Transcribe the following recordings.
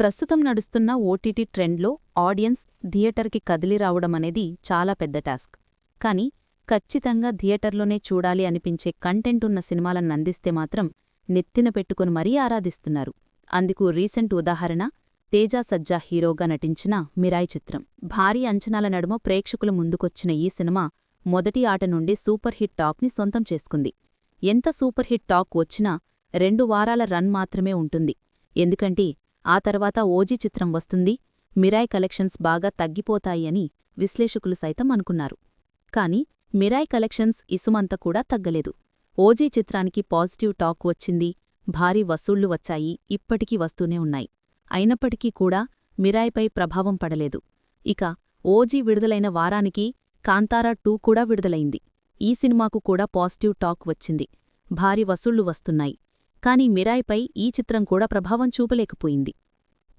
ప్రస్తుతం నడుస్తున్న ఓటీటీ ట్రెండ్లో ఆడియన్స్ థియేటర్కి కదిలిరావడమనేది చాలా పెద్ద టాస్క్. కానీ ఖచ్చితంగా థియేటర్లోనే చూడాలి అనిపించే కంటెంటున్న సినిమాలనందిస్తే మాత్రం నెత్తిన పెట్టుకుని మరీ ఆరాధిస్తున్నారు. అందుకు రీసెంట్ ఉదాహరణ తేజ సజ్జా హీరోగా నటించిన మిరాయ్ చిత్రం. భారీ అంచనాల నడుమ ప్రేక్షకుల ముందుకొచ్చిన ఈ సినిమా మొదటి ఆట నుండి సూపర్ హిట్ టాక్ని సొంతం చేసుకుంది. ఎంత సూపర్ హిట్ టాక్ వచ్చినా 2 వారాల రన్ మాత్రమే ఉంటుంది. ఎందుకంటే ఆ తర్వాత ఓజీ చిత్రం వస్తుంది, మిరాయ్ కలెక్షన్స్ బాగా తగ్గిపోతాయి అని విశ్లేషకులు సైతం అనుకున్నారు. కాని మిరాయ్ కలెక్షన్స్ ఇసుమంత కూడా తగ్గలేదు. ఓజీ చిత్రానికి పాజిటివ్ టాక్ వచ్చింది, భారీ వసూళ్లు వచ్చాయి, ఇప్పటికీ వస్తూనే ఉన్నాయి. అయినప్పటికీ కూడా మిరాయ్పై ప్రభావం పడలేదు. ఇక ఓజీ విడుదలైన వారానికి కాంతారా 2 కూడా విడుదలైంది. ఈ సినిమాకు కూడా పాజిటివ్ టాక్ వచ్చింది, భారీ వసూళ్లు వస్తున్నాయి. కాని మిరాయ్పై ఈ చిత్రం కూడా ప్రభావం చూపలేకపోయింది.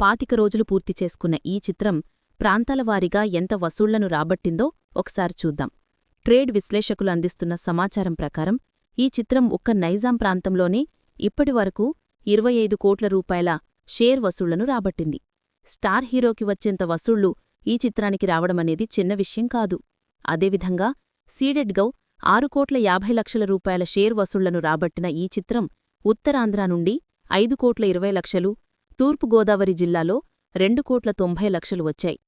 25 రోజులు పూర్తి చేసుకున్న ఈ చిత్రం ప్రాంతాల వారీగా ఎంత వసూళ్లను రాబట్టిందో ఒకసారి చూద్దాం. ట్రేడ్ విశ్లేషకులు అందిస్తున్న సమాచారం ప్రకారం ఈ చిత్రం ఒక్క నైజాం ప్రాంతంలోనే ఇప్పటివరకు 25 కోట్ల రూపాయల షేర్ వసూళ్లను రాబట్టింది. స్టార్ హీరోకి వచ్చేంత వసూళ్లు ఈ చిత్రానికి రావడమనేది చిన్న విషయం కాదు. అదేవిధంగా సీడెడ్గౌ 6,50,00,000 రూపాయల షేర్ వసూళ్లను రాబట్టిన ఈ చిత్రం ఉత్తరాంధ్ర నుండి 5,20,00,000, తూర్పుగోదావరి జిల్లాలో 2,90,00,000 వచ్చాయి.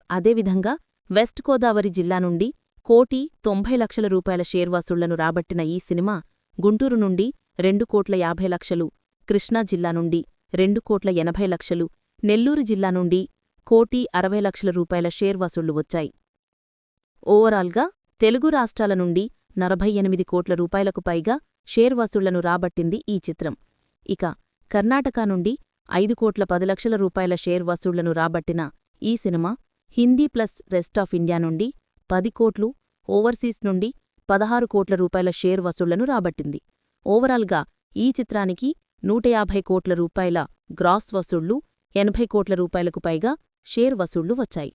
అదేవిధంగా వెస్ట్ గోదావరి జిల్లా నుండి 1,90,00,000 రూపాయల షేర్ వసూళ్లను రాబట్టిన ఈ సినిమా గుంటూరు నుండి 2,50,00,000, కృష్ణా జిల్లా నుండి 2,80,00,000, నెల్లూరు జిల్లా నుండి 1,60,00,000 రూపాయల షేర్ వసూళ్లు వచ్చాయి. ఓవరాల్గా తెలుగు రాష్ట్రాల నుండి 48 కోట్ల రూపాయలకు పైగా షేర్ వసూళ్లను రాబట్టింది ఈ చిత్రం. ఇక కర్ణాటక నుండి 5,10,00,000 రూపాయల షేర్ వసూళ్లను రాబట్టిన ఈ cinema Hindi plus rest of India నుండి 10 కోట్లు, ఓవర్సీస్ నుండి 16 కోట్ల రూపాయల షేర్ వసూళ్లను రాబట్టింది. ఓవరాల్గా ఈ చిత్రానికి 150 కోట్ల రూపాయల గ్రాస్ వసూళ్లు, 80 కోట్ల రూపాయలకు పైగా షేర్ వసూళ్లు వచ్చాయి.